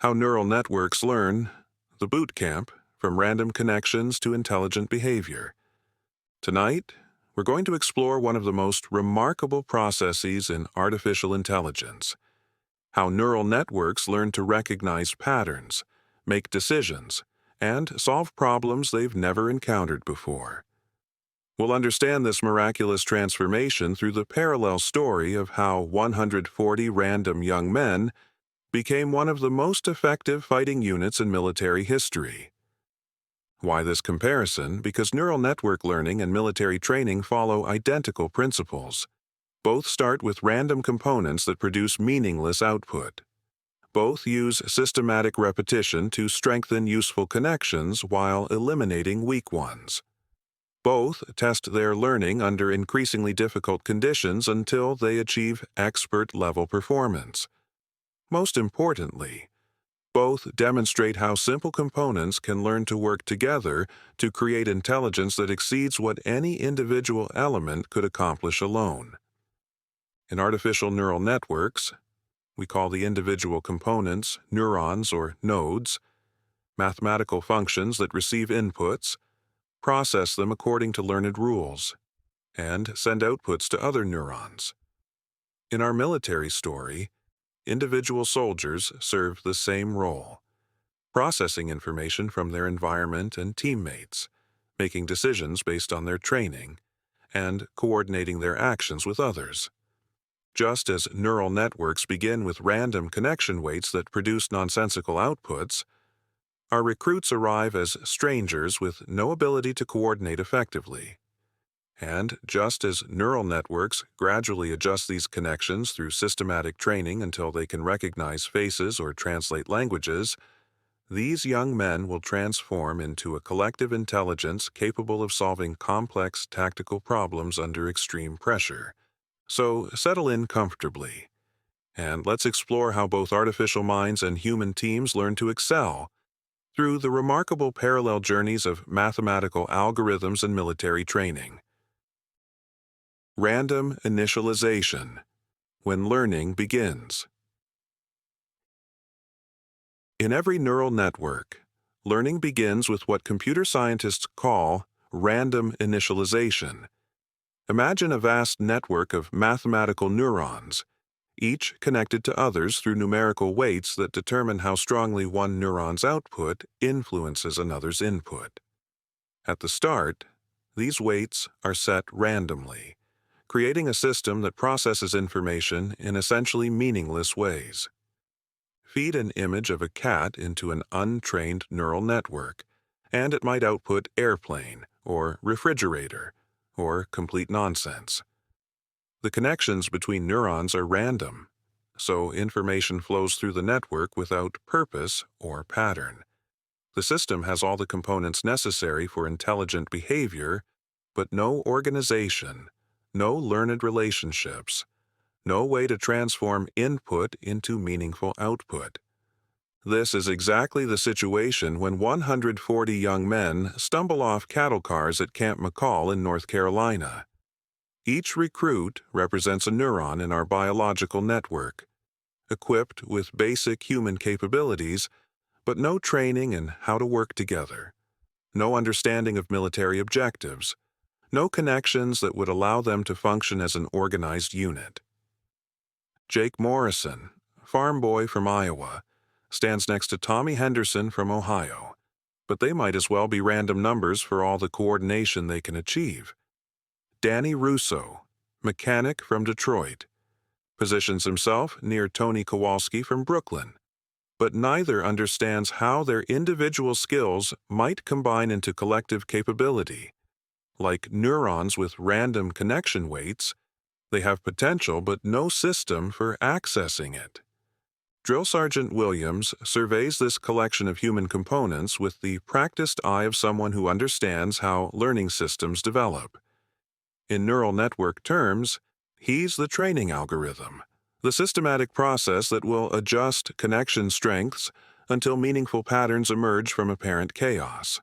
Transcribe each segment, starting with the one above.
How Neural Networks Learn, the Boot Camp, from Random Connections to Intelligent Behavior. Tonight, we're going to explore one of the most remarkable processes in artificial intelligence: how neural networks learn to recognize patterns, make decisions, and solve problems they've never encountered before. We'll understand this miraculous transformation through the parallel story of how 140 random young men became one of the most effective fighting units in military history. Why this comparison? Because neural network learning and military training follow identical principles. Both start with random components that produce meaningless output. Both use systematic repetition to strengthen useful connections while eliminating weak ones. Both test their learning under increasingly difficult conditions until they achieve expert-level performance. Most importantly, both demonstrate how simple components can learn to work together to create intelligence that exceeds what any individual element could accomplish alone. In artificial neural networks, we call the individual components neurons or nodes, mathematical functions that receive inputs, process them according to learned rules, and send outputs to other neurons. In our military story, individual soldiers serve the same role, processing information from their environment and teammates, making decisions based on their training, and coordinating their actions with others. Just as neural networks begin with random connection weights that produce nonsensical outputs, our recruits arrive as strangers with no ability to coordinate effectively. And just as neural networks gradually adjust these connections through systematic training until they can recognize faces or translate languages, these young men will transform into a collective intelligence capable of solving complex tactical problems under extreme pressure. So settle in comfortably, and let's explore how both artificial minds and human teams learn to excel through the remarkable parallel journeys of mathematical algorithms and military training. Random initialization, when learning begins. In every neural network, learning begins with what computer scientists call random initialization. Imagine a vast network of mathematical neurons, each connected to others through numerical weights that determine how strongly one neuron's output influences another's input. At the start, these weights are set randomly, creating a system that processes information in essentially meaningless ways. Feed an image of a cat into an untrained neural network, and it might output airplane, or refrigerator, or complete nonsense. The connections between neurons are random, so information flows through the network without purpose or pattern. The system has all the components necessary for intelligent behavior, but no organization, no learned relationships, no way to transform input into meaningful output. This is exactly the situation when 140 young men stumble off cattle cars at Camp McCall in North Carolina. Each recruit represents a neuron in our biological network, equipped with basic human capabilities, but no training in how to work together, no understanding of military objectives, no connections that would allow them to function as an organized unit. Jake Morrison, farm boy from Iowa, stands next to Tommy Henderson from Ohio, but they might as well be random numbers for all the coordination they can achieve. Danny Russo, mechanic from Detroit, positions himself near Tony Kowalski from Brooklyn, but neither understands how their individual skills might combine into collective capability. Like neurons with random connection weights, they have potential but no system for accessing it. Drill Sergeant Williams surveys this collection of human components with the practiced eye of someone who understands how learning systems develop. In neural network terms, he's the training algorithm, the systematic process that will adjust connection strengths until meaningful patterns emerge from apparent chaos.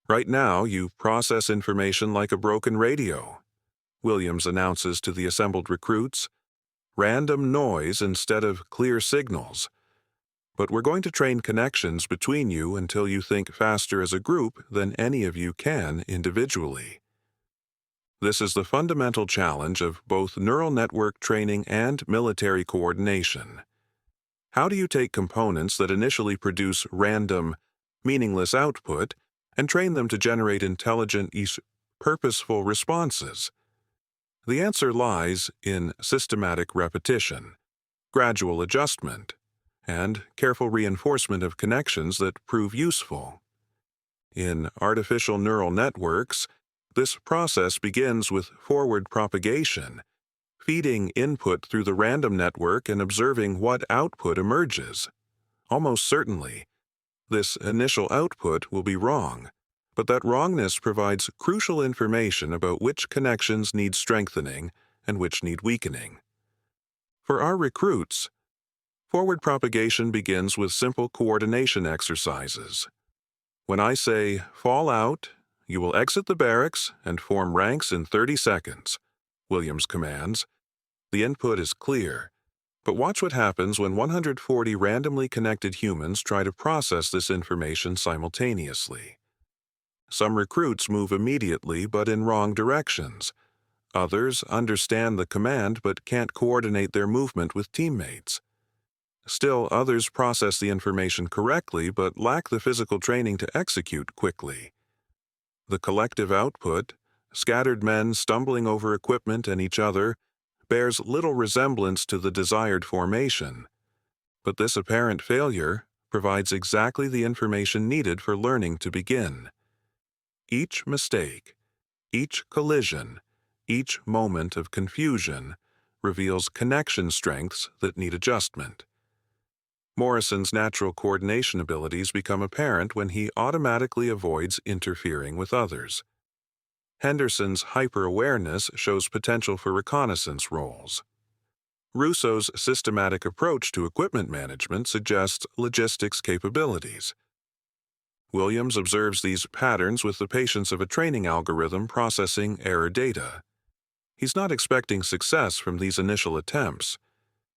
Right now, you process information like a broken radio, Williams announces to the assembled recruits, random noise instead of clear signals. but we're going to train connections between you until you think faster as a group than any of you can individually. This is the fundamental challenge of both neural network training and military coordination. How do you take components that initially produce random, meaningless output and train them to generate intelligent, purposeful responses? The answer lies in systematic repetition, gradual adjustment, and careful reinforcement of connections that prove useful. In artificial neural networks, this process begins with forward propagation, feeding input through the random network and observing what output emerges. Almost certainly, this initial output will be wrong, but that wrongness provides crucial information about which connections need strengthening and which need weakening. For our recruits, forward propagation begins with simple coordination exercises. When I say, "Fall out," you will exit the barracks and form ranks in 30 seconds, Williams commands. The input is clear, but watch what happens when 140 randomly connected humans try to process this information simultaneously. Some recruits move immediately but in wrong directions. Others understand the command but can't coordinate their movement with teammates. Still, others process the information correctly but lack the physical training to execute quickly. The collective output, scattered men stumbling over equipment and each other, bears little resemblance to the desired formation. But this apparent failure provides exactly the information needed for learning to begin. Each mistake, each collision, each moment of confusion reveals connection strengths that need adjustment. Morrison's natural coordination abilities become apparent when he automatically avoids interfering with others. Henderson's hyper-awareness shows potential for reconnaissance roles. Russo's systematic approach to equipment management suggests logistics capabilities. Williams observes these patterns with the patience of a training algorithm processing error data. He's not expecting success from these initial attempts.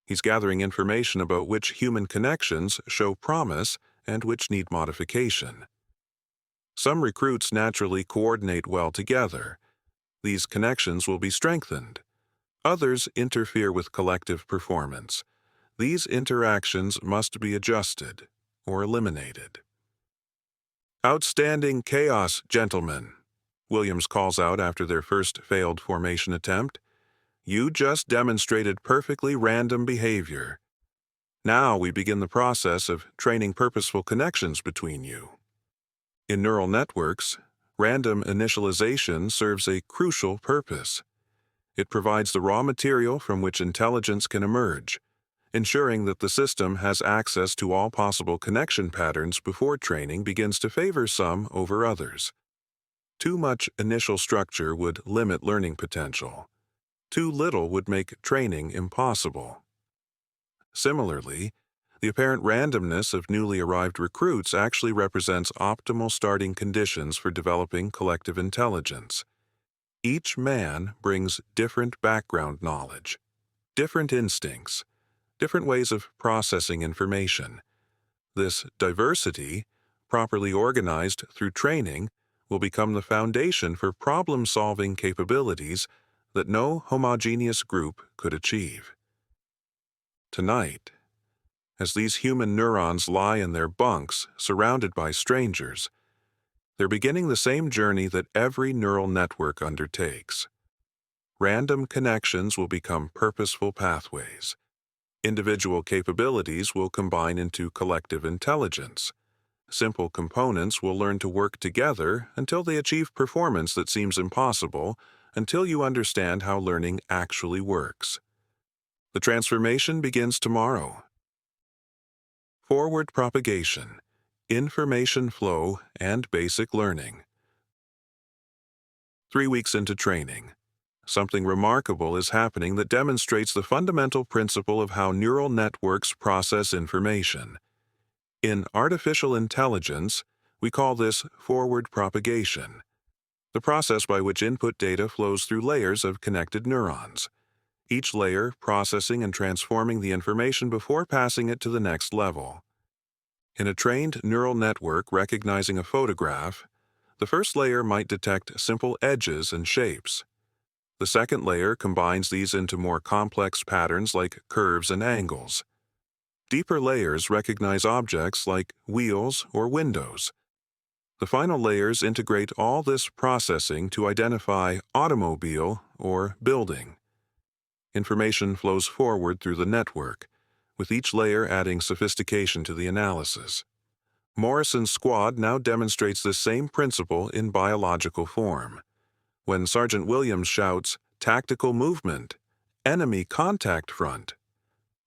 He's gathering information about which human connections show promise and which need modification. Some recruits naturally coordinate well together. These connections will be strengthened. Others interfere with collective performance. These interactions must be adjusted or eliminated. "Outstanding chaos, gentlemen," Williams calls out after their first failed formation attempt. "You just demonstrated perfectly random behavior. Now we begin the process of training purposeful connections between you." In neural networks, random initialization serves a crucial purpose. It provides the raw material from which intelligence can emerge, ensuring that the system has access to all possible connection patterns before training begins to favor some over others. Too much initial structure would limit learning potential. Too little would make training impossible. Similarly, the apparent randomness of newly arrived recruits actually represents optimal starting conditions for developing collective intelligence. Each man brings different background knowledge, different instincts, different ways of processing information. This diversity, properly organized through training, will become the foundation for problem-solving capabilities that no homogeneous group could achieve. Tonight, as these human neurons lie in their bunks surrounded by strangers, they're beginning the same journey that every neural network undertakes. Random connections will become purposeful pathways. Individual capabilities will combine into collective intelligence. Simple components will learn to work together until they achieve performance that seems impossible, until you understand how learning actually works. The transformation begins tomorrow. Forward propagation, information flow, and basic learning. 3 weeks into training, something remarkable is happening that demonstrates the fundamental principle of how neural networks process information. In artificial intelligence, we call this forward propagation, the process by which input data flows through layers of connected neurons, each layer processing and transforming the information before passing it to the next level. In a trained neural network recognizing a photograph, the first layer might detect simple edges and shapes. The second layer combines these into more complex patterns like curves and angles. Deeper layers recognize objects like wheels or windows. The final layers integrate all this processing to identify automobile or building. Information flows forward through the network, with each layer adding sophistication to the analysis. Morrison's squad now demonstrates this same principle in biological form. When Sergeant Williams shouts, "Tactical movement! Enemy contact front!"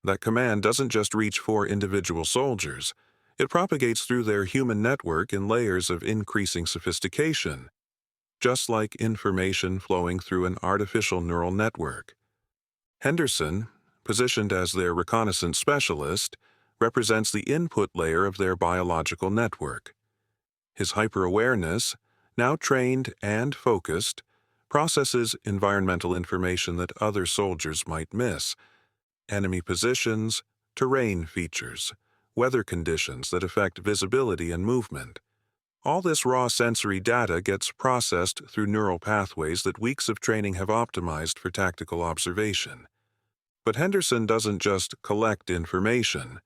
that command doesn't just reach for individual soldiers. It propagates through their human network in layers of increasing sophistication, just like information flowing through an artificial neural network. Henderson, positioned as their reconnaissance specialist, represents the input layer of their biological network. His hyper-awareness, now trained and focused, processes environmental information that other soldiers might miss: enemy positions, terrain features, weather conditions that affect visibility and movement. All this raw sensory data gets processed through neural pathways that weeks of training have optimized for tactical observation. But Henderson doesn't just collect information.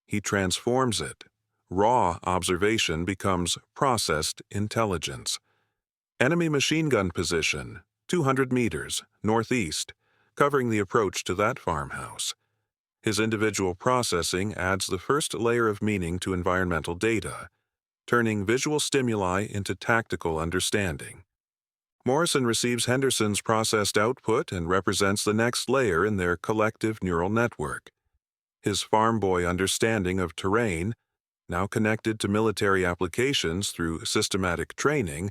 He transforms it. Raw observation becomes processed intelligence. Enemy machine gun position, 200 meters, northeast, covering the approach to that farmhouse. His individual processing adds the first layer of meaning to environmental data, turning visual stimuli into tactical understanding. Morrison receives Henderson's processed output and represents the next layer in their collective neural network. His farm boy understanding of terrain, now connected to military applications through systematic training,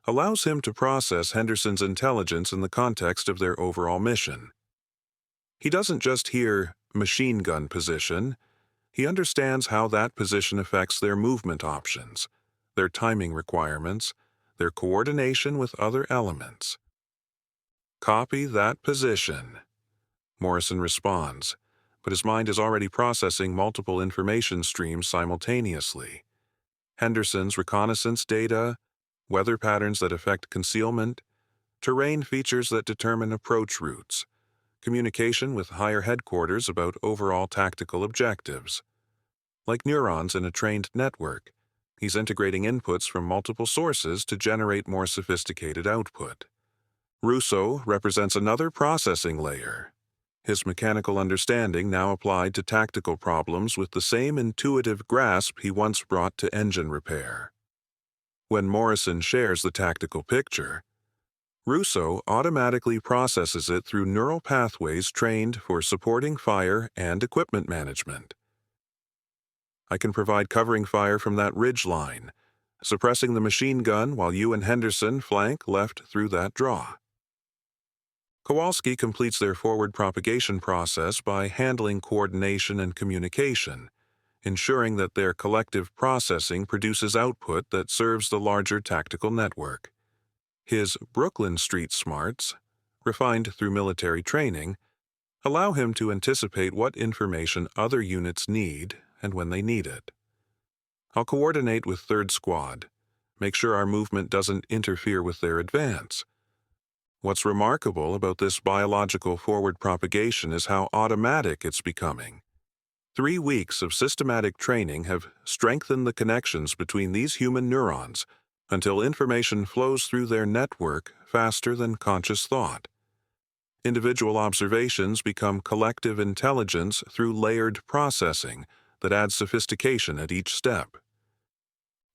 allows him to process Henderson's intelligence in the context of their overall mission. He doesn't just hear machine gun position. He understands how that position affects their movement options, their timing requirements, their coordination with other elements. "Copy that position," Morrison responds, but his mind is already processing multiple information streams simultaneously. Henderson's reconnaissance data, weather patterns that affect concealment, terrain features that determine approach routes, communication with higher headquarters about overall tactical objectives. Like neurons in a trained network, he's integrating inputs from multiple sources to generate more sophisticated output. Russo represents another processing layer. His mechanical understanding now applied to tactical problems with the same intuitive grasp he once brought to engine repair. When Morrison shares the tactical picture, Russo automatically processes it through neural pathways trained for supporting fire and equipment management. "I can provide covering fire from that ridge line, suppressing the machine gun while you and Henderson flank left through that draw." Kowalski completes their forward propagation process by handling coordination and communication, ensuring that their collective processing produces output that serves the larger tactical network. His Brooklyn Street smarts, refined through military training, allow him to anticipate what information other units need and when they need it. "I'll coordinate with 3rd Squad, make sure our movement doesn't interfere with their advance." What's remarkable about this biological forward propagation is how automatic it's becoming. 3 weeks of systematic training have strengthened the connections between these human neurons until information flows through their network faster than conscious thought. Individual observations become collective intelligence through layered processing that adds sophistication at each step.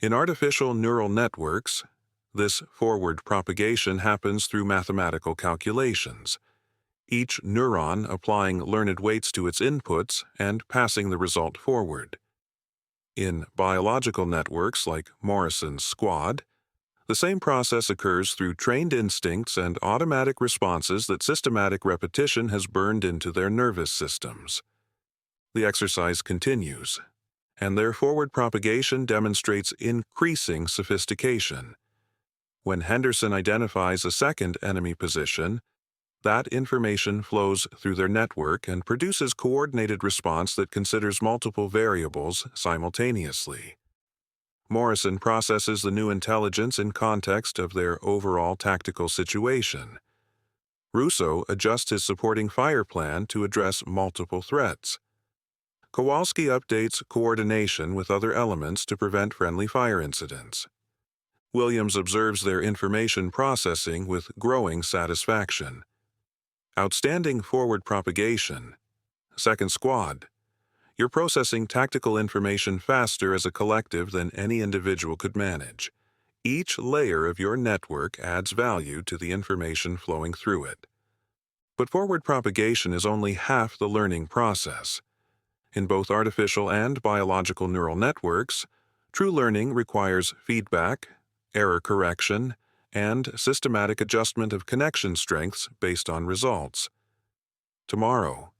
In artificial neural networks, this forward propagation happens through mathematical calculations, each neuron applying learned weights to its inputs and passing the result forward. In biological networks like Morrison's squad, the same process occurs through trained instincts and automatic responses that systematic repetition has burned into their nervous systems. The exercise continues, and their forward propagation demonstrates increasing sophistication. When Henderson identifies a second enemy position, That information flows through their network and produces coordinated response that considers multiple variables simultaneously. Morrison processes the new intelligence in context of their overall tactical situation. Russo adjusts his supporting fire plan to address multiple threats. Kowalski updates coordination with other elements to prevent friendly fire incidents. Williams observes their information processing with growing satisfaction. Outstanding forward propagation. Second Squad. You're processing tactical information faster as a collective than any individual could manage. Each layer of your network adds value to the information flowing through it. But forward propagation is only half the learning process. In both artificial and biological neural networks, true learning requires feedback, error correction, and systematic adjustment of connection strengths based on results. Tomorrow,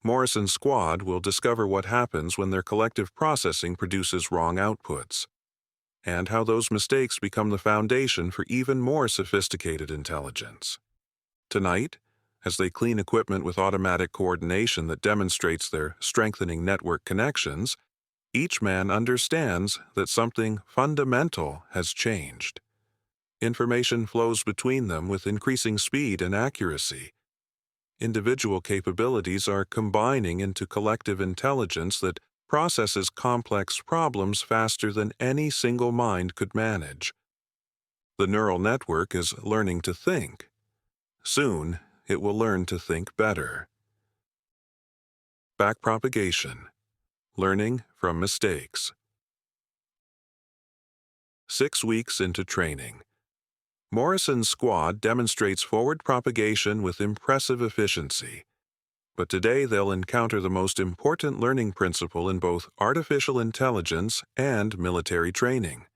Morrison's squad will discover what happens when their collective processing produces wrong outputs, and how those mistakes become the foundation for even more sophisticated intelligence. Tonight, as they clean equipment with automatic coordination that demonstrates their strengthening network connections, each man understands that something fundamental has changed. Information flows between them with increasing speed and accuracy. Individual capabilities are combining into collective intelligence that processes complex problems faster than any single mind could manage. The neural network is learning to think. Soon, it will learn to think better. Backpropagation. Learning from mistakes. 6 weeks into training. Morrison's squad demonstrates forward propagation with impressive efficiency. But today they'll encounter the most important learning principle in both artificial intelligence and military training.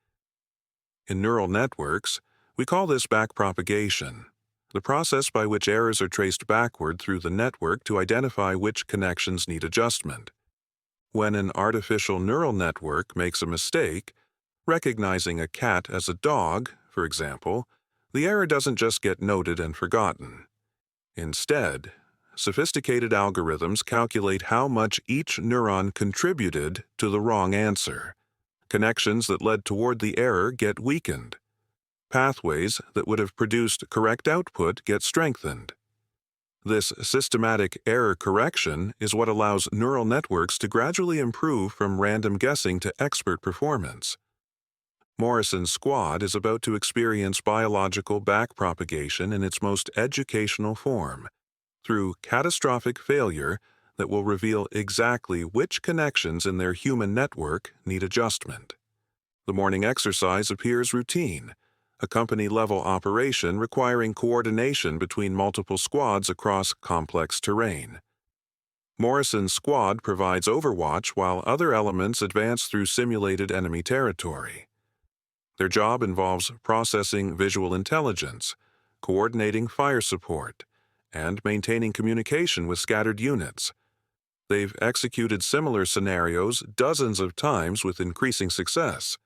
In neural networks, we call this backpropagation, the process by which errors are traced backward through the network to identify which connections need adjustment. When an artificial neural network makes a mistake, recognizing a cat as a dog, for example, the error doesn't just get noted and forgotten. Instead, sophisticated algorithms calculate how much each neuron contributed to the wrong answer. Connections that led toward the error get weakened. Pathways that would have produced correct output get strengthened. This systematic error correction is what allows neural networks to gradually improve from random guessing to expert performance. Morrison's squad is about to experience biological backpropagation in its most educational form, through catastrophic failure that will reveal exactly which connections in their human network need adjustment. The morning exercise appears routine, a company-level operation requiring coordination between multiple squads across complex terrain. Morrison's squad provides overwatch while other elements advance through simulated enemy territory. Their job involves processing visual intelligence, coordinating fire support, and maintaining communication with scattered units. They've executed similar scenarios dozens of times with increasing success.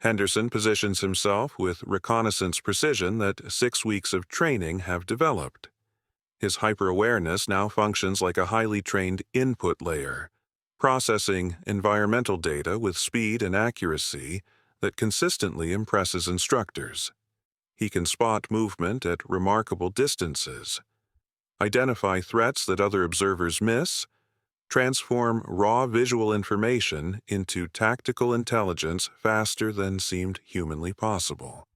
Henderson positions himself with reconnaissance precision that 6 weeks of training have developed. His hyper-awareness now functions like a highly trained input layer, processing environmental data with speed and accuracy that consistently impresses instructors. He can spot movement at remarkable distances, identify threats that other observers miss, transform raw visual information into tactical intelligence faster than seemed humanly possible.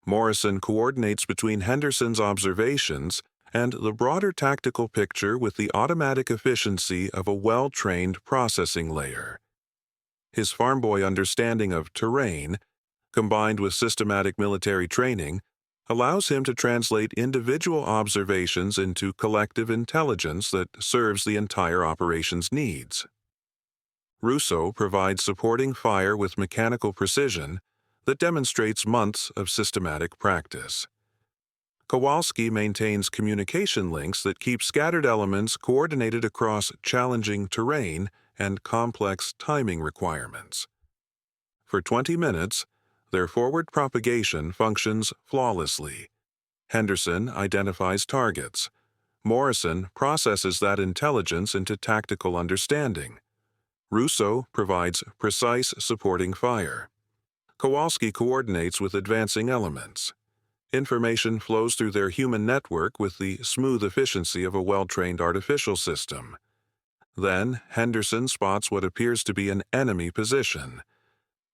Morrison coordinates between Henderson's observations and the broader tactical picture with the automatic efficiency of a well-trained processing layer. His farm boy understanding of terrain, combined with systematic military training, allows him to translate individual observations into collective intelligence that serves the entire operation's needs. Russo provides supporting fire with mechanical precision that demonstrates months of systematic practice. Kowalski maintains communication links that keep scattered elements coordinated across challenging terrain and complex timing requirements. For 20 minutes, their forward propagation functions flawlessly, Henderson identifies targets. Morrison processes that intelligence into tactical understanding. Russo provides precise supporting fire. Kowalski coordinates with advancing elements. Information flows through their human network with the smooth efficiency of a well-trained artificial system. Then, Henderson spots what appears to be an enemy position.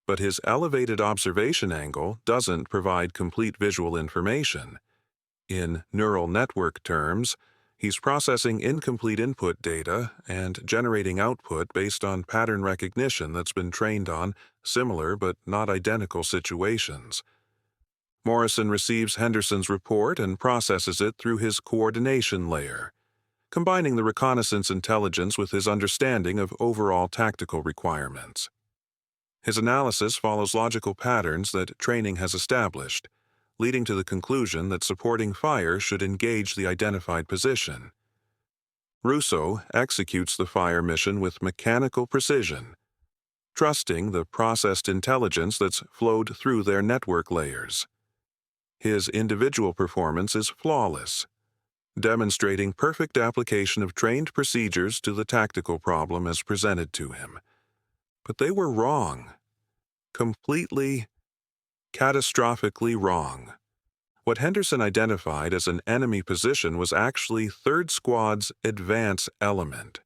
But his elevated observation angle doesn't provide complete visual information. In neural network terms, he's processing incomplete input data and generating output based on pattern recognition that's been trained on similar but not identical situations. Morrison receives Henderson's report and processes it through his coordination layer, combining the reconnaissance intelligence with his understanding of overall tactical requirements. His analysis follows logical patterns that training has established, leading to the conclusion that supporting fire should engage the identified position. Russo executes the fire mission with mechanical precision, trusting the processed intelligence that's flowed through their network layers. His individual performance is flawless, demonstrating perfect application of trained procedures to the tactical problem as presented to him. But they were wrong. Completely, catastrophically wrong. What Henderson identified as an enemy position was actually Third Squad's advance element,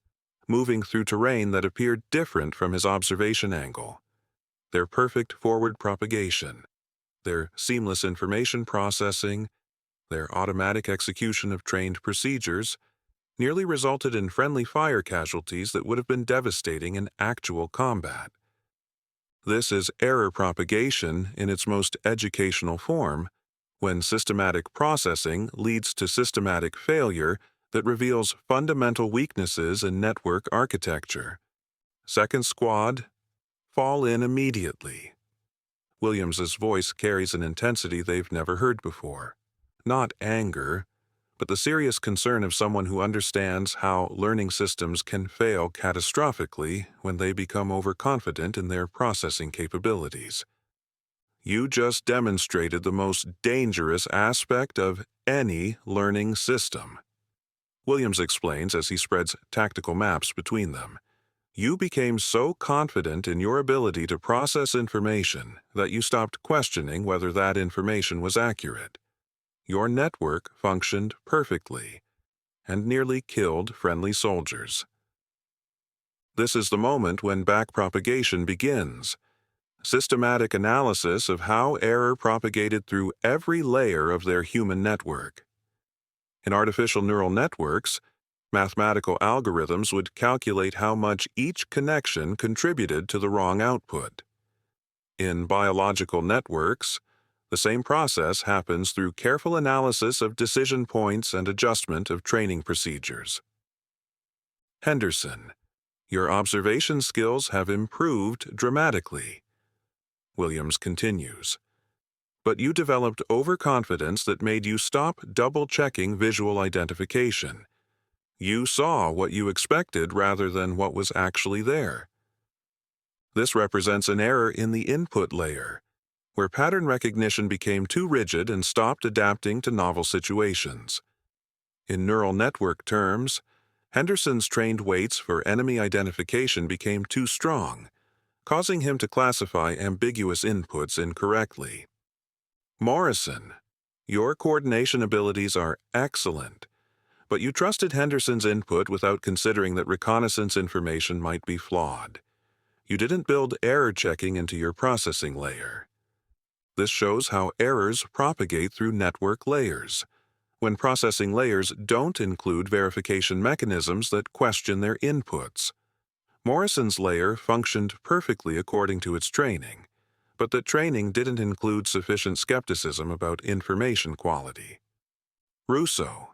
moving through terrain that appeared different from his observation angle. Their perfect forward propagation, their seamless information processing, their automatic execution of trained procedures, nearly resulted in friendly fire casualties that would have been devastating in actual combat. This is error propagation in its most educational form, when systematic processing leads to systematic failure that reveals fundamental weaknesses in network architecture. Second Squad, fall in immediately. Williams's voice carries an intensity they've never heard before. Not anger, but the serious concern of someone who understands how learning systems can fail catastrophically when they become overconfident in their processing capabilities. You just demonstrated the most dangerous aspect of any learning system. Williams explains as he spreads tactical maps between them. You became so confident in your ability to process information that you stopped questioning whether that information was accurate. Your network functioned perfectly and nearly killed friendly soldiers. This is the moment when backpropagation begins. Systematic analysis of how error propagated through every layer of their human network. In artificial neural networks, mathematical algorithms would calculate how much each connection contributed to the wrong output. In biological networks, the same process happens through careful analysis of decision points and adjustment of training procedures. Henderson, your observation skills have improved dramatically. Williams continues. But you developed overconfidence that made you stop double-checking visual identification. You saw what you expected rather than what was actually there. This represents an error in the input layer, where pattern recognition became too rigid and stopped adapting to novel situations. In neural network terms, Henderson's trained weights for enemy identification became too strong, causing him to classify ambiguous inputs incorrectly. Morrison, your coordination abilities are excellent, but you trusted Henderson's input without considering that reconnaissance information might be flawed. You didn't build error checking into your processing layer. This shows how errors propagate through network layers, when processing layers don't include verification mechanisms that question their inputs. Morrison's layer functioned perfectly according to its training, but the training didn't include sufficient skepticism about information quality. Russo,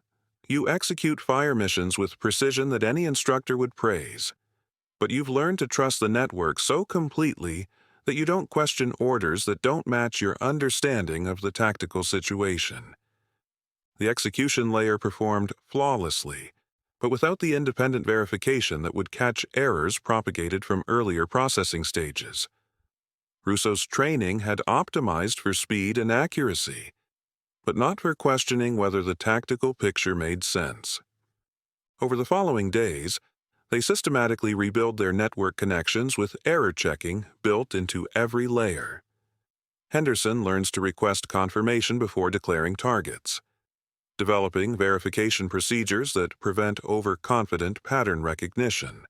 you execute fire missions with precision that any instructor would praise, but you've learned to trust the network so completely that you don't question orders that don't match your understanding of the tactical situation. The execution layer performed flawlessly, but without the independent verification that would catch errors propagated from earlier processing stages. Russo's training had optimized for speed and accuracy, but not for questioning whether the tactical picture made sense. Over the following days, they systematically rebuild their network connections with error checking built into every layer. Henderson learns to request confirmation before declaring targets, developing verification procedures that prevent overconfident pattern recognition.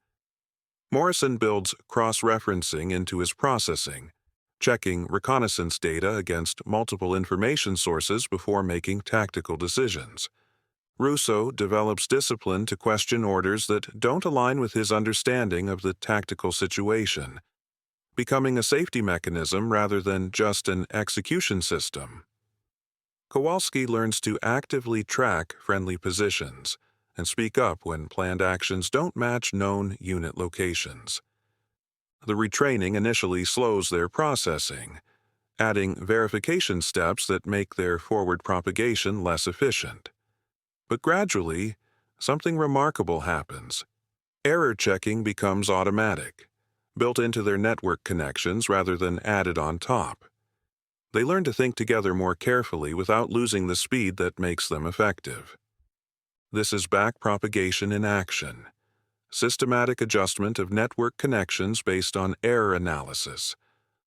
Morrison builds cross-referencing into his processing, checking reconnaissance data against multiple information sources before making tactical decisions. Russo develops discipline to question orders that don't align with his understanding of the tactical situation, becoming a safety mechanism rather than just an execution system. Kowalski learns to actively track friendly positions and speak up when planned actions don't match known unit locations. The retraining initially slows their processing, adding verification steps that make their forward propagation less efficient. But gradually, something remarkable happens. Error checking becomes automatic, built into their network connections rather than added on top. They learn to think together more carefully without losing the speed that makes them effective. This is backpropagation in action. Systematic adjustment of network connections based on error analysis,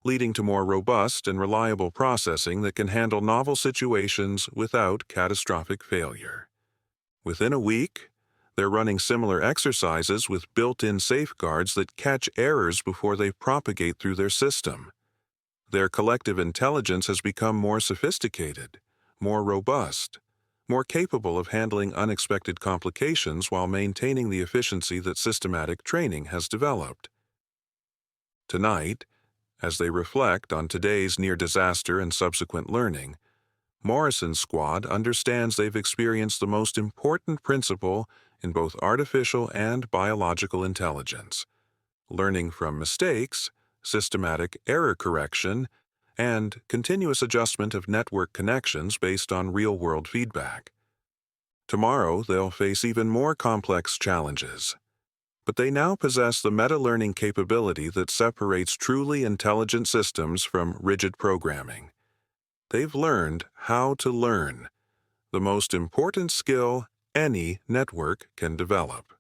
leading to more robust and reliable processing that can handle novel situations without catastrophic failure. Within a week, they're running similar exercises with built-in safeguards that catch errors before they propagate through their system. Their collective intelligence has become more sophisticated, more robust, more capable of handling unexpected complications while maintaining the efficiency that systematic training has developed. Tonight, as they reflect on today's near disaster and subsequent learning, Morrison's squad understands they've experienced the most important principle in both artificial and biological intelligence: learning from mistakes, systematic error correction, and continuous adjustment of network connections based on real-world feedback. Tomorrow, they'll face even more complex challenges, but they now possess the meta-learning capability that separates truly intelligent systems from rigid programming. They've learned how to learn, the most important skill any network can develop.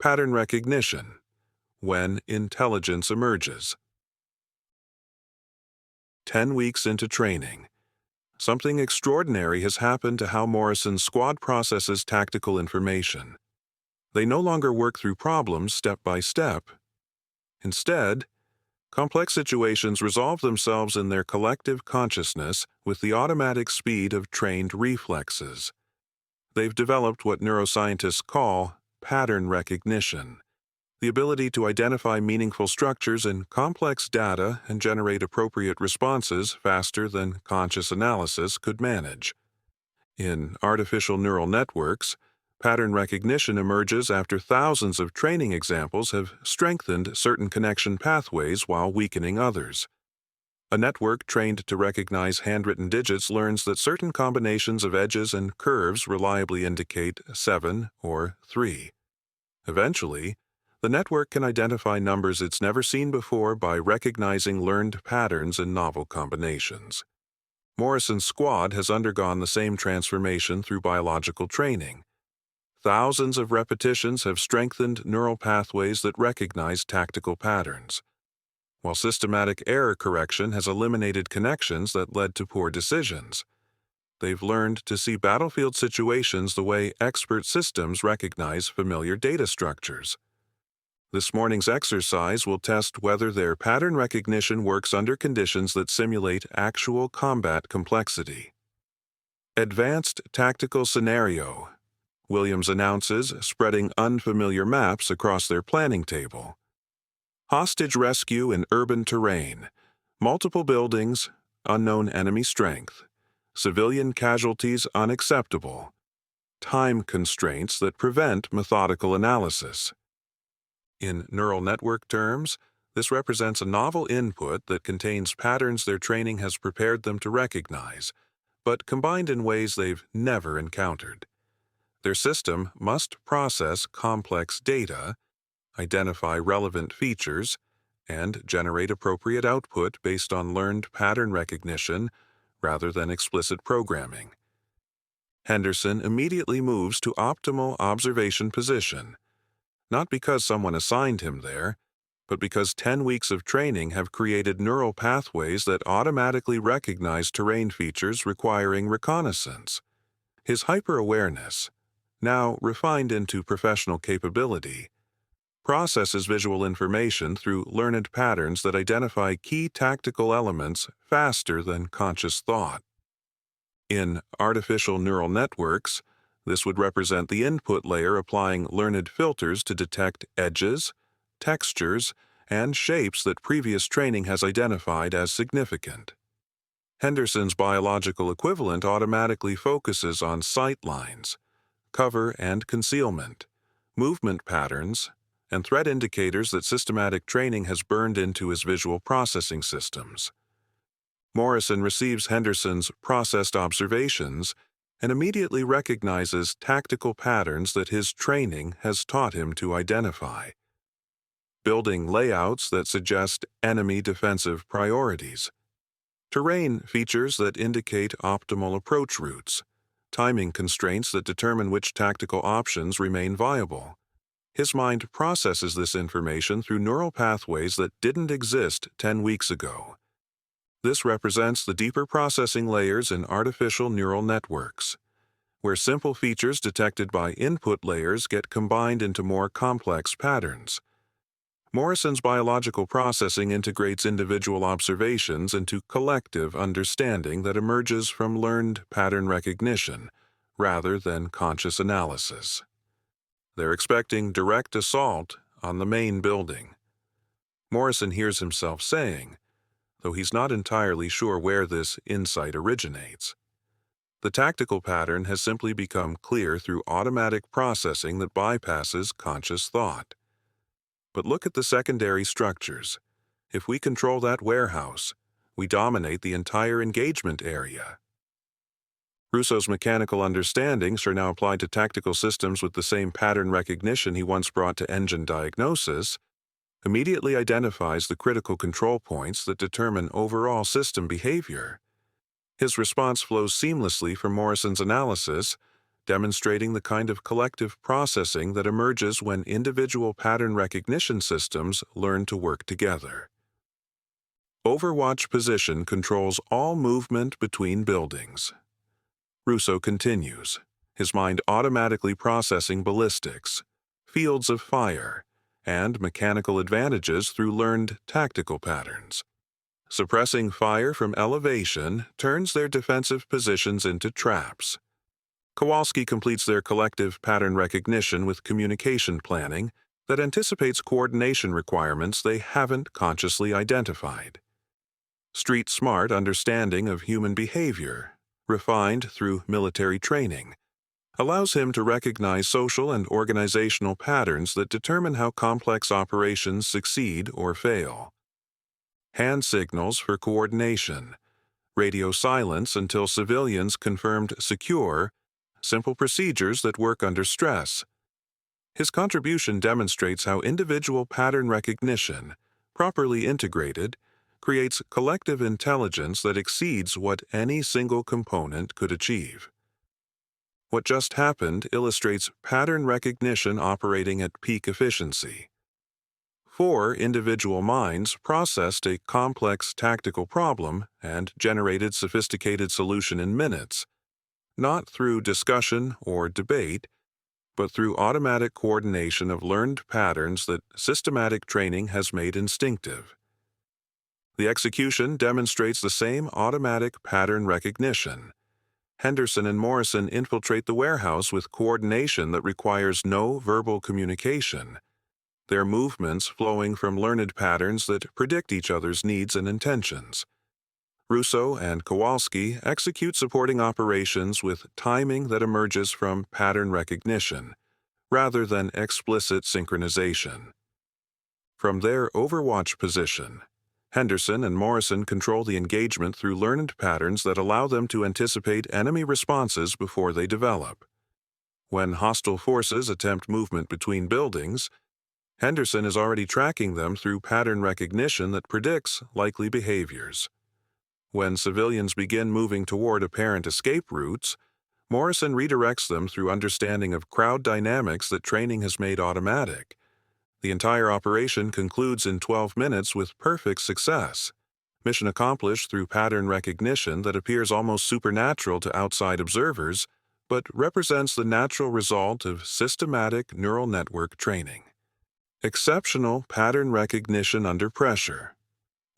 Pattern recognition, when intelligence emerges. 10 weeks into training, something extraordinary has happened to how Morrison's squad processes tactical information. They no longer work through problems step by step. Instead, complex situations resolve themselves in their collective consciousness with the automatic speed of trained reflexes. They've developed what neuroscientists call pattern recognition, the ability to identify meaningful structures in complex data and generate appropriate responses faster than conscious analysis could manage. In artificial neural networks, pattern recognition emerges after thousands of training examples have strengthened certain connection pathways while weakening others. A network trained to recognize handwritten digits learns that certain combinations of edges and curves reliably indicate 7 or 3. Eventually, the network can identify numbers it's never seen before by recognizing learned patterns and novel combinations. Morrison's squad has undergone the same transformation through biological training. Thousands of repetitions have strengthened neural pathways that recognize tactical patterns, while systematic error correction has eliminated connections that led to poor decisions. They've learned to see battlefield situations the way expert systems recognize familiar data structures. This morning's exercise will test whether their pattern recognition works under conditions that simulate actual combat complexity. Advanced Tactical Scenario, Williams announces, spreading unfamiliar maps across their planning table. Hostage rescue in urban terrain, multiple buildings, unknown enemy strength, civilian casualties unacceptable, time constraints that prevent methodical analysis. In neural network terms, this represents a novel input that contains patterns their training has prepared them to recognize, but combined in ways they've never encountered. Their system must process complex data, identify relevant features, and generate appropriate output based on learned pattern recognition rather than explicit programming. Henderson immediately moves to optimal observation position, not because someone assigned him there, but because 10 weeks of training have created neural pathways that automatically recognize terrain features requiring reconnaissance. His hyper-awareness, now refined into professional capability, processes visual information through learned patterns that identify key tactical elements faster than conscious thought. In artificial neural networks, this would represent the input layer applying learned filters to detect edges, textures, and shapes that previous training has identified as significant. Henderson's biological equivalent automatically focuses on sight lines, cover and concealment, movement patterns, and threat indicators that systematic training has burned into his visual processing systems. Morrison receives Henderson's processed observations and immediately recognizes tactical patterns that his training has taught him to identify. Building layouts that suggest enemy defensive priorities, terrain features that indicate optimal approach routes, timing constraints that determine which tactical options remain viable. His mind processes this information through neural pathways that didn't exist 10 weeks ago. This represents the deeper processing layers in artificial neural networks, where simple features detected by input layers get combined into more complex patterns. Morrison's biological processing integrates individual observations into collective understanding that emerges from learned pattern recognition, rather than conscious analysis. They're expecting direct assault on the main building. Morrison hears himself saying, though he's not entirely sure where this insight originates. The tactical pattern has simply become clear through automatic processing that bypasses conscious thought. But look at the secondary structures. If we control that warehouse, we dominate the entire engagement area. Russo's mechanical understandings are now applied to tactical systems with the same pattern recognition he once brought to engine diagnosis, immediately identifies the critical control points that determine overall system behavior. His response flows seamlessly from Morrison's analysis, demonstrating the kind of collective processing that emerges when individual pattern recognition systems learn to work together. Overwatch position controls all movement between buildings. Russo continues, his mind automatically processing ballistics, fields of fire, and mechanical advantages through learned tactical patterns. Suppressing fire from elevation turns their defensive positions into traps. Kowalski completes their collective pattern recognition with communication planning that anticipates coordination requirements they haven't consciously identified. Street-smart understanding of human behavior, refined through military training, allows him to recognize social and organizational patterns that determine how complex operations succeed or fail. Hand signals for coordination, radio silence until civilians confirmed secure, simple procedures that work under stress. His contribution demonstrates how individual pattern recognition, properly integrated, creates collective intelligence that exceeds what any single component could achieve. What just happened illustrates pattern recognition operating at peak efficiency. 4 individual minds processed a complex tactical problem and generated sophisticated solution in minutes, not through discussion or debate, but through automatic coordination of learned patterns that systematic training has made instinctive. The execution demonstrates the same automatic pattern recognition. Henderson and Morrison infiltrate the warehouse with coordination that requires no verbal communication, their movements flowing from learned patterns that predict each other's needs and intentions. Russo and Kowalski execute supporting operations with timing that emerges from pattern recognition, rather than explicit synchronization. From their overwatch position, Henderson and Morrison control the engagement through learned patterns that allow them to anticipate enemy responses before they develop. When hostile forces attempt movement between buildings, Henderson is already tracking them through pattern recognition that predicts likely behaviors. When civilians begin moving toward apparent escape routes, Morrison redirects them through understanding of crowd dynamics that training has made automatic. The entire operation concludes in 12 minutes with perfect success. Mission accomplished through pattern recognition that appears almost supernatural to outside observers, but represents the natural result of systematic neural network training. Exceptional pattern recognition under pressure,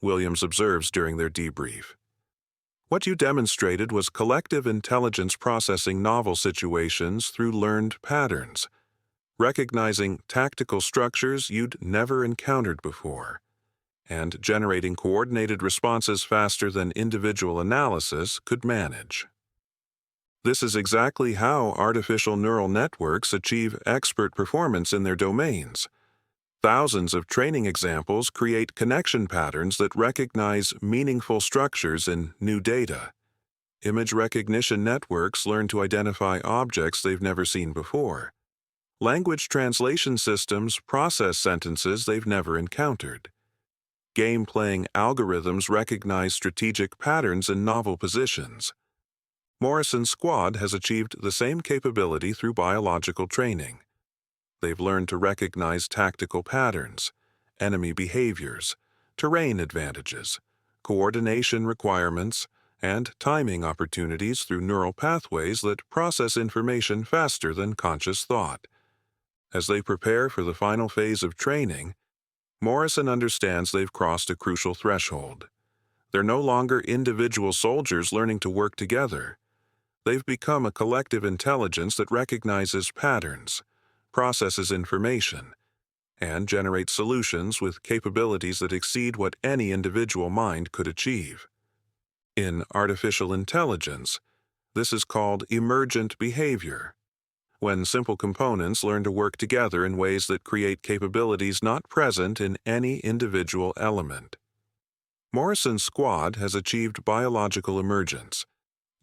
Williams observes during their debrief. What you demonstrated was collective intelligence processing novel situations through learned patterns, recognizing tactical structures you'd never encountered before, and generating coordinated responses faster than individual analysis could manage. This is exactly how artificial neural networks achieve expert performance in their domains. Thousands of training examples create connection patterns that recognize meaningful structures in new data. Image recognition networks learn to identify objects they've never seen before. Language translation systems process sentences they've never encountered. Game-playing algorithms recognize strategic patterns in novel positions. Morrison's squad has achieved the same capability through biological training. They've learned to recognize tactical patterns, enemy behaviors, terrain advantages, coordination requirements, and timing opportunities through neural pathways that process information faster than conscious thought. As they prepare for the final phase of training, Morrison understands they've crossed a crucial threshold. They're no longer individual soldiers learning to work together. They've become a collective intelligence that recognizes patterns, processes information, and generates solutions with capabilities that exceed what any individual mind could achieve. In artificial intelligence, this is called emergent behavior, when simple components learn to work together in ways that create capabilities not present in any individual element. Morrison's squad has achieved biological emergence,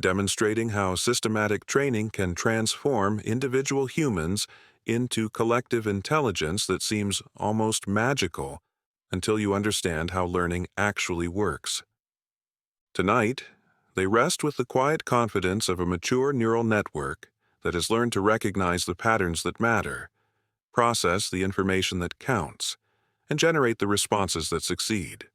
demonstrating how systematic training can transform individual humans into collective intelligence that seems almost magical until you understand how learning actually works. Tonight, they rest with the quiet confidence of a mature neural network that has learned to recognize the patterns that matter, process the information that counts, and generate the responses that succeed.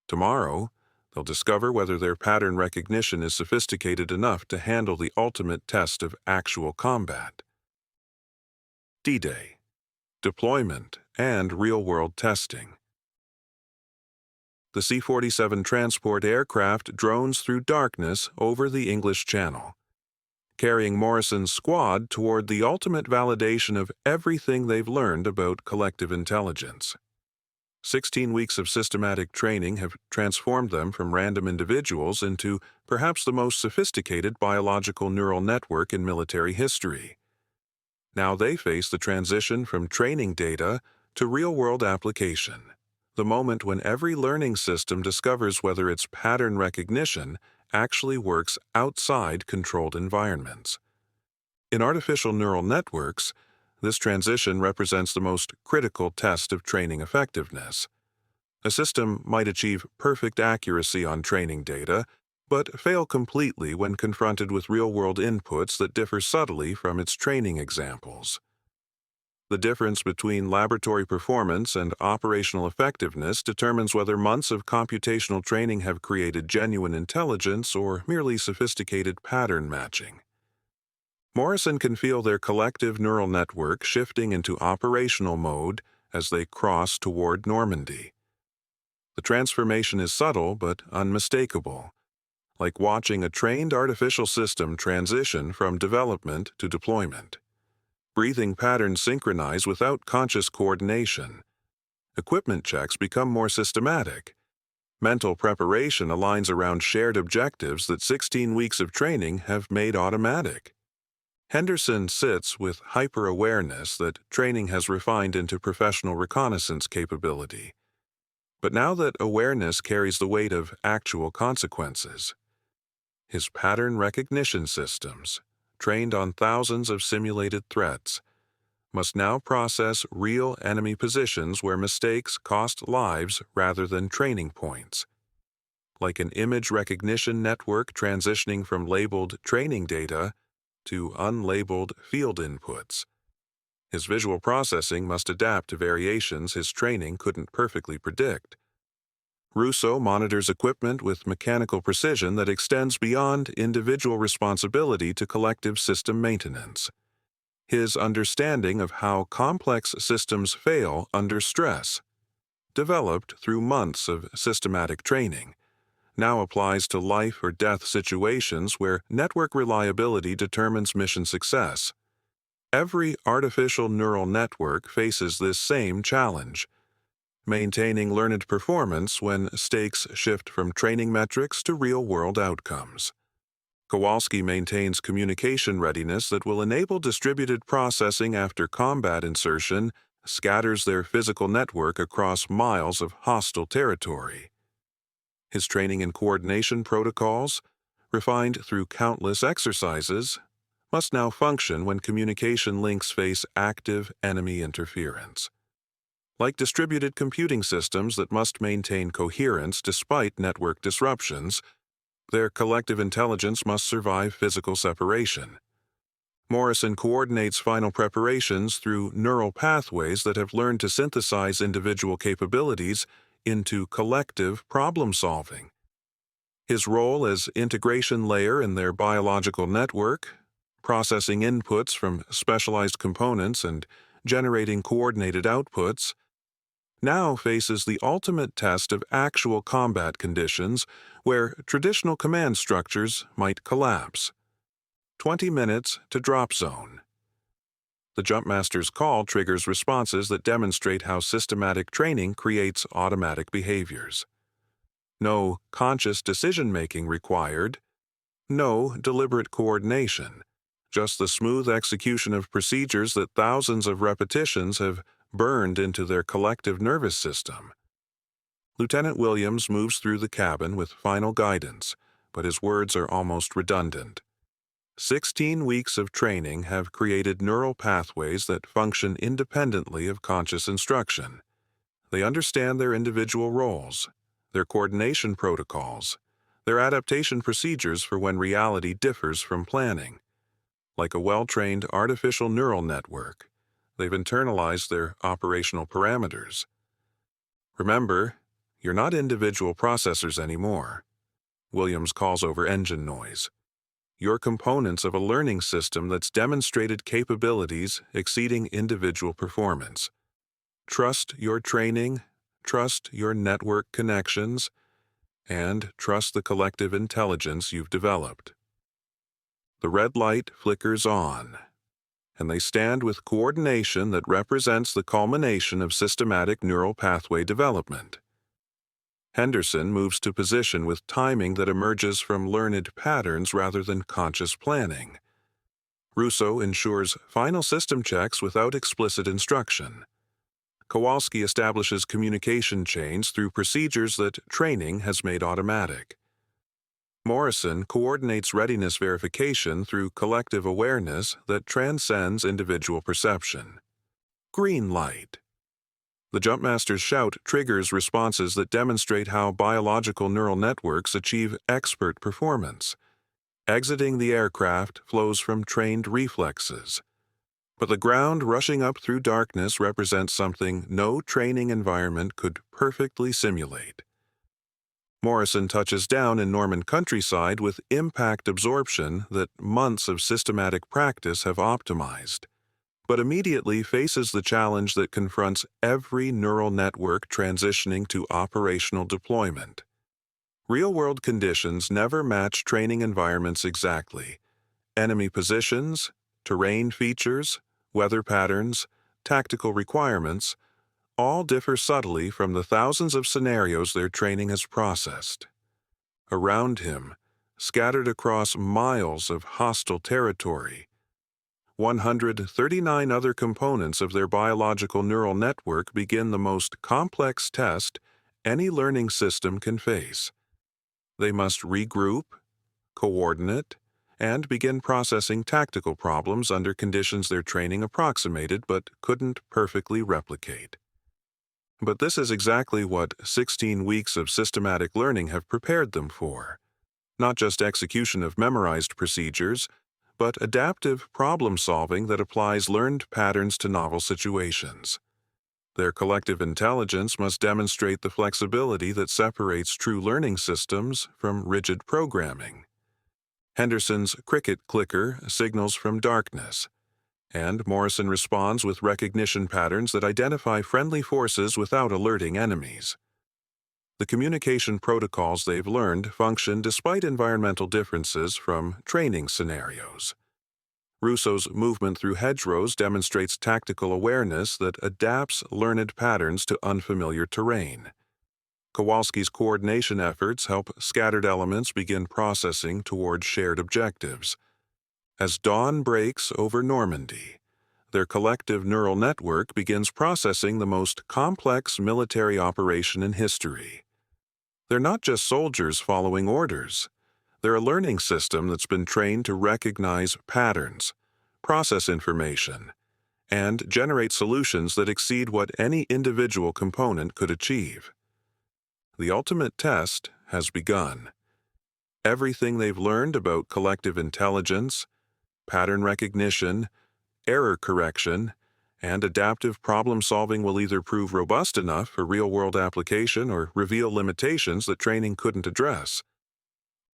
Tomorrow, they'll discover whether their pattern recognition is sophisticated enough to handle the ultimate test of actual combat. D-Day, Deployment and Real-World Testing. The C-47 transport aircraft drones through darkness over the English Channel, carrying Morrison's squad toward the ultimate validation of everything they've learned about collective intelligence. 16 weeks of systematic training have transformed them from random individuals into perhaps the most sophisticated biological neural network in military history. Now they face the transition from training data to real-world application, the moment when every learning system discovers whether its pattern recognition actually works outside controlled environments. In artificial neural networks, this transition represents the most critical test of training effectiveness. A system might achieve perfect accuracy on training data, but fail completely when confronted with real-world inputs that differ subtly from its training examples. The difference between laboratory performance and operational effectiveness determines whether months of computational training have created genuine intelligence or merely sophisticated pattern matching. Morrison can feel their collective neural network shifting into operational mode as they cross toward Normandy. The transformation is subtle but unmistakable, like watching a trained artificial system transition from development to deployment. Breathing patterns synchronize without conscious coordination. Equipment checks become more systematic. Mental preparation aligns around shared objectives that 16 weeks of training have made automatic. Henderson sits with hyper-awareness that training has refined into professional reconnaissance capability. But now that awareness carries the weight of actual consequences, his pattern recognition systems, trained on thousands of simulated threats, must now process real enemy positions where mistakes cost lives rather than training points. like an image recognition network transitioning from labeled training data to unlabeled field inputs. His visual processing must adapt to variations his training couldn't perfectly predict. Russo monitors equipment with mechanical precision that extends beyond individual responsibility to collective system maintenance. His understanding of how complex systems fail under stress, developed through months of systematic training, now applies to life or death situations where network reliability determines mission success. Every artificial neural network faces this same challenge: maintaining learned performance when stakes shift from training metrics to real-world outcomes. Kowalski maintains communication readiness that will enable distributed processing after combat insertion scatters their physical network across miles of hostile territory. His training and coordination protocols, refined through countless exercises, must now function when communication links face active enemy interference. Like distributed computing systems that must maintain coherence despite network disruptions, their collective intelligence must survive physical separation. Morrison coordinates final preparations through neural pathways that have learned to synthesize individual capabilities into collective problem-solving. His role as integration layer in their biological network, processing inputs from specialized components and generating coordinated outputs, now faces the ultimate test of actual combat conditions where traditional command structures might collapse. 20 minutes to drop zone. The Jumpmaster's call triggers responses that demonstrate how systematic training creates automatic behaviors. No conscious decision-making required, no deliberate coordination, just the smooth execution of procedures that thousands of repetitions have burned into their collective nervous system. Lieutenant Williams moves through the cabin with final guidance, but his words are almost redundant. 16 weeks of training have created neural pathways that function independently of conscious instruction. They understand their individual roles, their coordination protocols, their adaptation procedures for when reality differs from planning. Like a well-trained artificial neural network, they've internalized their operational parameters. Remember, you're not individual processors anymore. Williams calls over engine noise. You're components of a learning system that's demonstrated capabilities exceeding individual performance. Trust your training, trust your network connections, and trust the collective intelligence you've developed. The red light flickers on, and they stand with coordination that represents the culmination of systematic neural pathway development. Henderson moves to position with timing that emerges from learned patterns rather than conscious planning. Russo ensures final system checks without explicit instruction. Kowalski establishes communication chains through procedures that training has made automatic. Morrison coordinates readiness verification through collective awareness that transcends individual perception. Green light. The Jumpmaster's shout triggers responses that demonstrate how biological neural networks achieve expert performance. Exiting the aircraft flows from trained reflexes. But the ground rushing up through darkness represents something no training environment could perfectly simulate. Morrison touches down in Norman countryside with impact absorption that months of systematic practice have optimized, but immediately faces the challenge that confronts every neural network transitioning to operational deployment. Real-world conditions never match training environments exactly. Enemy positions, terrain features, weather patterns, tactical requirements all differ subtly from the thousands of scenarios their training has processed. Around him, scattered across miles of hostile territory, 139 other components of their biological neural network begin the most complex test any learning system can face. They must regroup, coordinate, and begin processing tactical problems under conditions their training approximated but couldn't perfectly replicate. But this is exactly what 16 weeks of systematic learning have prepared them for. Not just execution of memorized procedures, but adaptive problem-solving that applies learned patterns to novel situations. Their collective intelligence must demonstrate the flexibility that separates true learning systems from rigid programming. Henderson's cricket clicker signals from darkness, and Morrison responds with recognition patterns that identify friendly forces without alerting enemies. The communication protocols they've learned function despite environmental differences from training scenarios. Rousseau's movement through hedgerows demonstrates tactical awareness that adapts learned patterns to unfamiliar terrain. Kowalski's coordination efforts help scattered elements begin processing toward shared objectives. As dawn breaks over Normandy, their collective neural network begins processing the most complex military operation in history. They're not just soldiers following orders. They're a learning system that's been trained to recognize patterns, process information, and generate solutions that exceed what any individual component could achieve. The ultimate test has begun. Everything they've learned about collective intelligence, pattern recognition, error correction, and adaptive problem-solving will either prove robust enough for real-world application or reveal limitations that training couldn't address.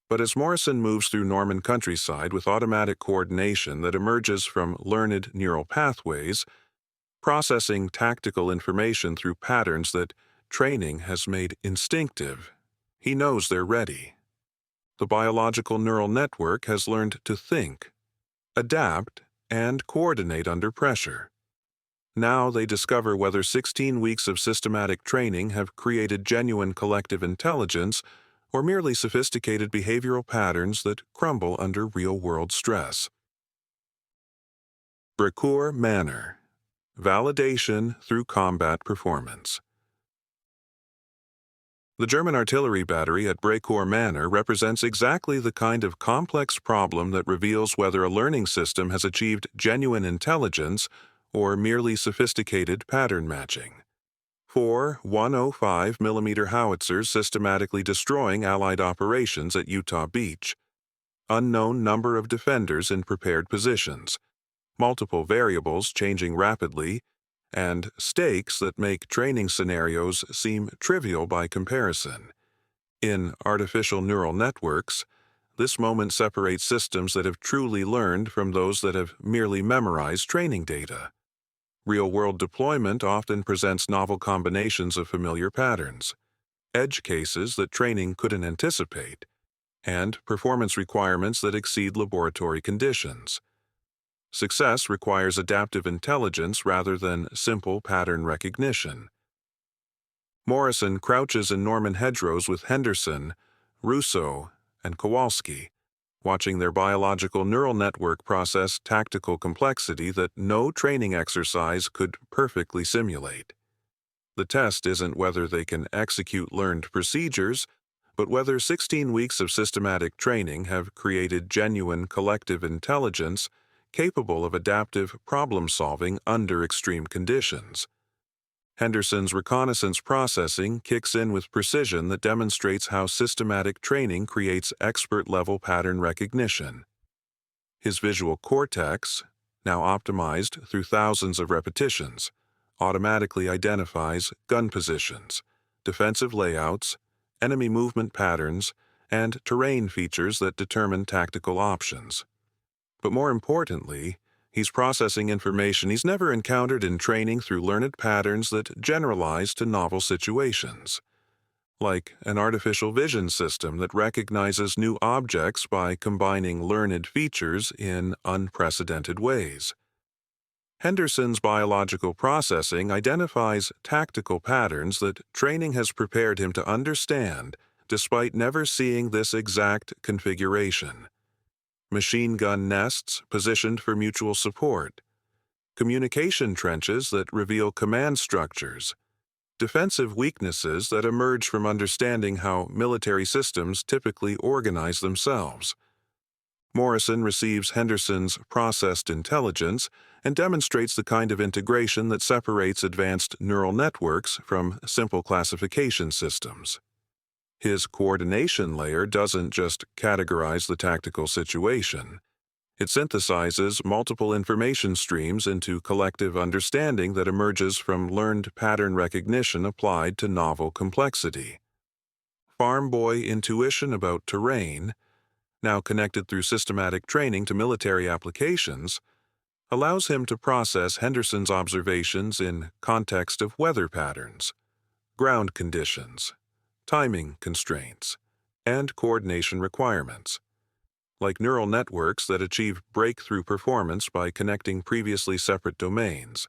But as Morrison moves through Norman countryside with automatic coordination that emerges from learned neural pathways, processing tactical information through patterns that training has made instinctive, he knows they're ready. The biological neural network has learned to think, adapt, and coordinate under pressure. Now they discover whether 16 weeks of systematic training have created genuine collective intelligence or merely sophisticated behavioral patterns that crumble under real-world stress. Brécourt Manor: Validation through Combat Performance. The German artillery battery at Brécourt Manor represents exactly the kind of complex problem that reveals whether a learning system has achieved genuine intelligence or merely sophisticated pattern matching. 4 105mm howitzers systematically destroying Allied operations at Utah Beach. Unknown number of defenders in prepared positions. Multiple variables changing rapidly, and stakes that make training scenarios seem trivial by comparison. In artificial neural networks, this moment separates systems that have truly learned from those that have merely memorized training data. Real-world deployment often presents novel combinations of familiar patterns, edge cases that training couldn't anticipate, and performance requirements that exceed laboratory conditions. Success requires adaptive intelligence rather than simple pattern recognition. Morrison crouches in Norman hedgerows with Henderson, Rousseau, and Kowalski, watching their biological neural network process tactical complexity that no training exercise could perfectly simulate. The test isn't whether they can execute learned procedures, but whether 16 weeks of systematic training have created genuine collective intelligence capable of adaptive problem-solving under extreme conditions. Henderson's reconnaissance processing kicks in with precision that demonstrates how systematic training creates expert-level pattern recognition. His visual cortex, now optimized through thousands of repetitions, automatically identifies gun positions, defensive layouts, enemy movement patterns, and terrain features that determine tactical options. But more importantly, he's processing information he's never encountered in training through learned patterns that generalize to novel situations. Like an artificial vision system that recognizes new objects by combining learned features in unprecedented ways. Henderson's biological processing identifies tactical patterns that training has prepared him to understand despite never seeing this exact configuration. Machine gun nests positioned for mutual support, communication trenches that reveal command structures, defensive weaknesses that emerge from understanding how military systems typically organize themselves. Morrison receives Henderson's processed intelligence and demonstrates the kind of integration that separates advanced neural networks from simple classification systems. His coordination layer doesn't just categorize the tactical situation. It synthesizes multiple information streams into collective understanding that emerges from learned pattern recognition applied to novel complexity. Farm boy intuition about terrain, now connected through systematic training to military applications, allows him to process Henderson's observations in context of weather patterns, ground conditions, timing constraints, and coordination requirements. Like neural networks that achieve breakthrough performance by connecting previously separate domains,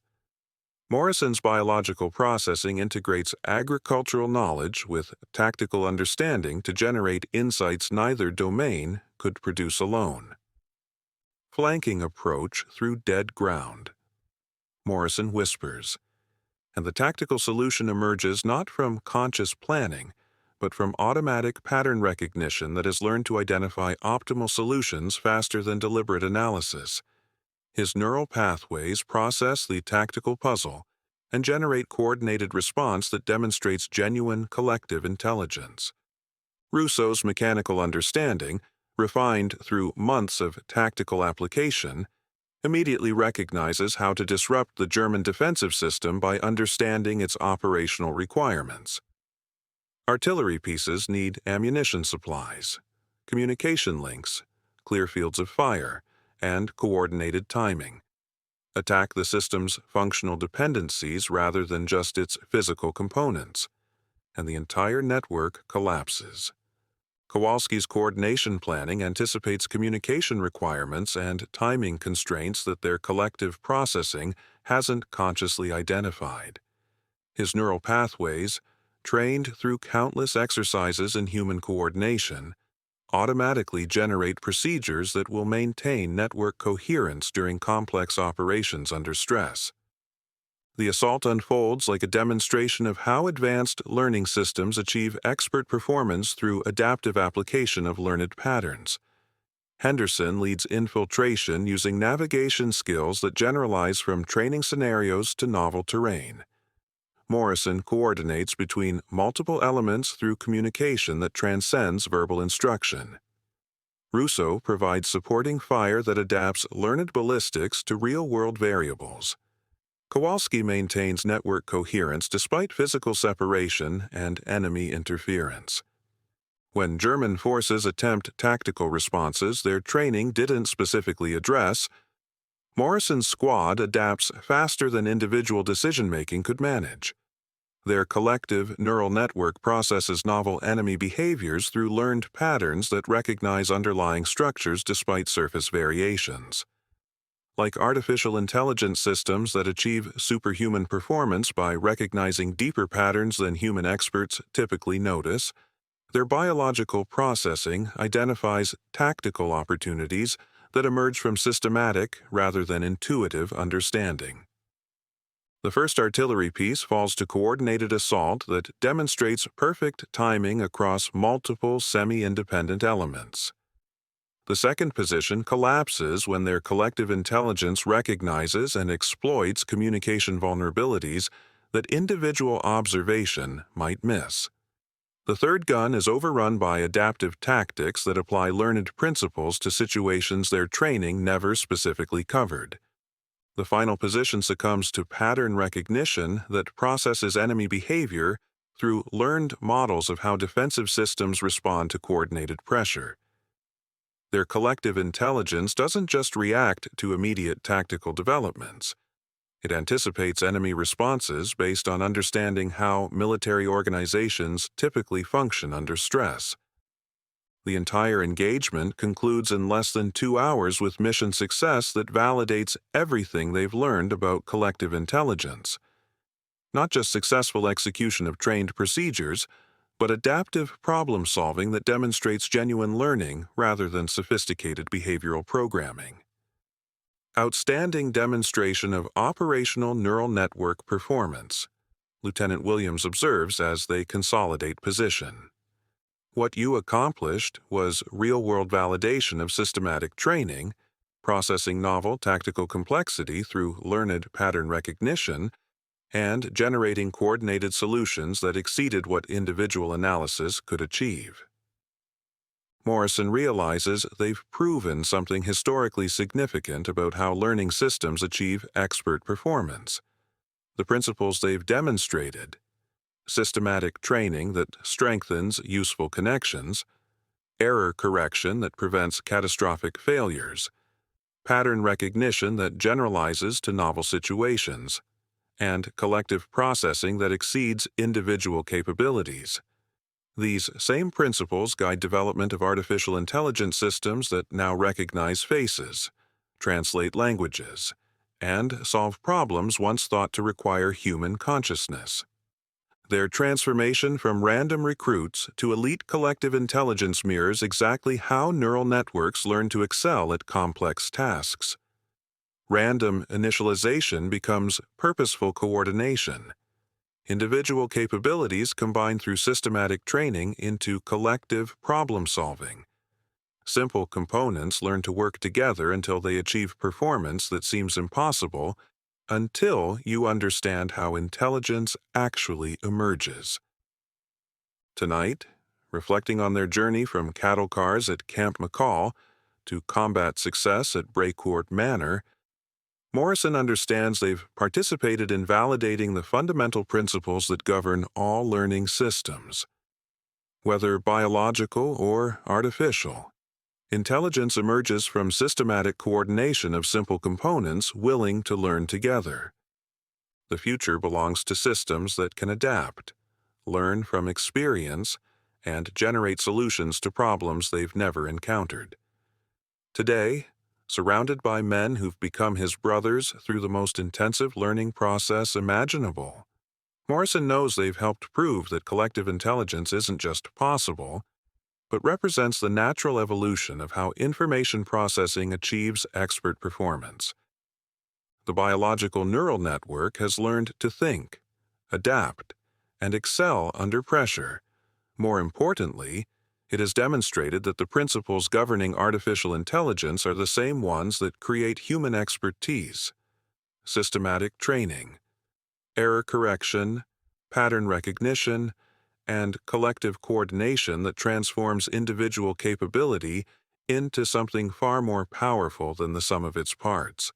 Morrison's biological processing integrates agricultural knowledge with tactical understanding to generate insights neither domain could produce alone. Flanking approach through dead ground. Morrison whispers, and the tactical solution emerges not from conscious planning, but from automatic pattern recognition that has learned to identify optimal solutions faster than deliberate analysis. His neural pathways process the tactical puzzle and generate coordinated response that demonstrates genuine collective intelligence. Rousseau's mechanical understanding, refined through months of tactical application, immediately recognizes how to disrupt the German defensive system by understanding its operational requirements. Artillery pieces need ammunition supplies, communication links, clear fields of fire, and coordinated timing. Attack the system's functional dependencies rather than just its physical components, and the entire network collapses. Kowalski's coordination planning anticipates communication requirements and timing constraints that their collective processing hasn't consciously identified. His neural pathways, trained through countless exercises in human coordination, automatically generate procedures that will maintain network coherence during complex operations under stress. The assault unfolds like a demonstration of how advanced learning systems achieve expert performance through adaptive application of learned patterns. Henderson leads infiltration using navigation skills that generalize from training scenarios to novel terrain. Morrison coordinates between multiple elements through communication that transcends verbal instruction. Rousseau provides supporting fire that adapts learned ballistics to real-world variables. Kowalski maintains network coherence despite physical separation and enemy interference. When German forces attempt tactical responses their training didn't specifically address, Morrison's squad adapts faster than individual decision-making could manage. Their collective neural network processes novel enemy behaviors through learned patterns that recognize underlying structures despite surface variations. Like artificial intelligence systems that achieve superhuman performance by recognizing deeper patterns than human experts typically notice, their biological processing identifies tactical opportunities that emerge from systematic rather than intuitive understanding. The first artillery piece falls to coordinated assault that demonstrates perfect timing across multiple semi-independent elements. The second position collapses when their collective intelligence recognizes and exploits communication vulnerabilities that individual observation might miss. The third gun is overrun by adaptive tactics that apply learned principles to situations their training never specifically covered. The final position succumbs to pattern recognition that processes enemy behavior through learned models of how defensive systems respond to coordinated pressure. Their collective intelligence doesn't just react to immediate tactical developments. It anticipates enemy responses based on understanding how military organizations typically function under stress. The entire engagement concludes in less than 2 hours with mission success that validates everything they've learned about collective intelligence. Not just successful execution of trained procedures, but adaptive problem-solving that demonstrates genuine learning rather than sophisticated behavioral programming. Outstanding demonstration of operational neural network performance, Lieutenant Williams observes as they consolidate position. What you accomplished was real-world validation of systematic training, processing novel tactical complexity through learned pattern recognition, and generating coordinated solutions that exceeded what individual analysis could achieve. Morrison realizes they've proven something historically significant about how learning systems achieve expert performance. The principles they've demonstrated: systematic training that strengthens useful connections, error correction that prevents catastrophic failures, pattern recognition that generalizes to novel situations, and collective processing that exceeds individual capabilities. These same principles guide development of artificial intelligence systems that now recognize faces, translate languages, and solve problems once thought to require human consciousness. Their transformation from random recruits to elite collective intelligence mirrors exactly how neural networks learn to excel at complex tasks. Random initialization becomes purposeful coordination. Individual capabilities combine through systematic training into collective problem-solving. Simple components learn to work together until they achieve performance that seems impossible, until you understand how intelligence actually emerges. Tonight, reflecting on their journey from cattle cars at Camp McCall to combat success at Brecourt Manor, Morrison understands they've participated in validating the fundamental principles that govern all learning systems. Whether biological or artificial, intelligence emerges from systematic coordination of simple components willing to learn together. The future belongs to systems that can adapt, learn from experience, and generate solutions to problems they've never encountered. Today, surrounded by men who've become his brothers through the most intensive learning process imaginable, Morrison knows they've helped prove that collective intelligence isn't just possible, but represents the natural evolution of how information processing achieves expert performance. The biological neural network has learned to think, adapt, and excel under pressure. More importantly, it has demonstrated that the principles governing artificial intelligence are the same ones that create human expertise: systematic training, error correction, pattern recognition, and collective coordination that transforms individual capability into something far more powerful than the sum of its parts.